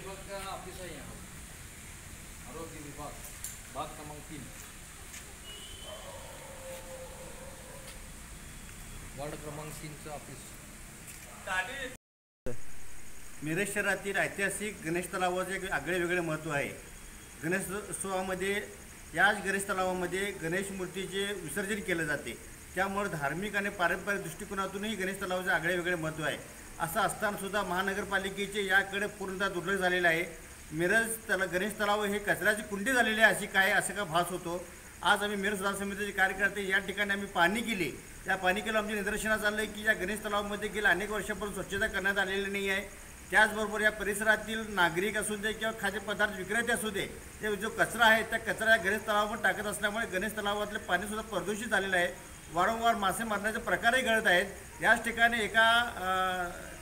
विभाग का ऑफिस है यहाँ, आरोग्य विभाग, भाग क्रमांक 3, वार्ड क्रमांक 3चं ऑफिस। मिरज शहरातील ऐतिहासिक गणेश तलावाचे एक आगळे वेगळे महत्त्व आहे। गणेशोत्सवामध्ये याच गणेश तलावामध्ये गणेश मूर्तीचे विसर्जन केले जाते, त्यामुळे धार्मिक आणि पारंपरिक दृष्टिकोनातूनही गणेश तलावाचे आगळे वेगळे महत्त्व आहे। असं असतानासुद्धा महानगरपालिकेचे याकडे पूर्णतः दुर्लक्ष झालेलं आहे। मिरज गणेश तलाव हे कचऱ्याची कुंडी झालेली आहे असं का भास होतो। आज आम्ही मिरज सुधार समितीचे कार्यकर्ते या ठिकाणी आम्ही पाहणी केली। त्या पाहणीला आमच्या निदर्शनास आलं की या गणेश तलावामध्ये गेल्या अनेक वर्षापासून स्वच्छता करण्यात आलेली नाही आहे। त्याचबरोबर या परिसरातील नागरिक असू दे किंवा खाद्यपदार्थ विक्रेते असू दे, ते जो कचरा आहे त्या कचरा गणेश तलावावर टाकत असल्यामुळे गणेश तलावातले पाणीसुद्धा प्रदूषित झालेलं आहे। वारंवार मासे मारण्याचे प्रकारही घडत आहेत। याच ठिकाणी एका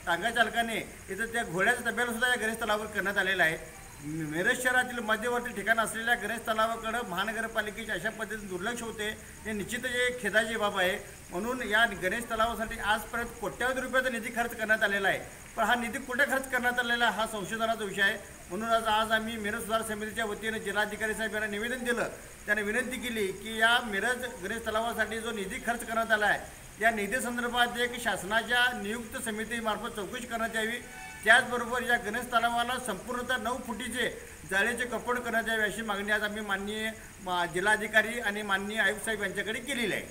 टांगा चालकाने इथं त्या घोड्याचा तब्यालासुद्धा या गणेश तलावावर करण्यात आलेला आहे। मिरज शहरातील मध्यवर्ती ठिकाण असलेल्या गणेश तलावाकडे महानगरपालिकेच्या अशा पद्धतीने दुर्लक्ष होते, हे निश्चितच एक खेदाची बाब आहे। म्हणून या गणेश तलावासाठी आजपर्यंत कोट्यावधी रुपयाचा निधी खर्च करण्यात आलेला आहे, पण हा निधी कुठे खर्च करण्यात आलेला हा संशोधनाचा विषय आहे। म्हणून आज आम्ही मिरज सुधार समितीच्या वतीने जिल्हाधिकारी साहेब यांना निवेदन दिलं। त्याने विनंती केली की या मिरज गणेश तलावासाठी जो निधी खर्च करण्यात आला आहे, या निधीसंदर्भात एक शासनाच्या नियुक्त समितीमार्फत चौकशी करण्यात यावी। त्याचबरोबर या गणेश तलावाला संपूर्णतः 9 फुटीचे जाळीचे कपड करण्यात यावे अशी मागणी आज आम्ही माननीय जिल्हाधिकारी आणि माननीय आयुक्त साहेब यांच्याकडे केलेली आहे।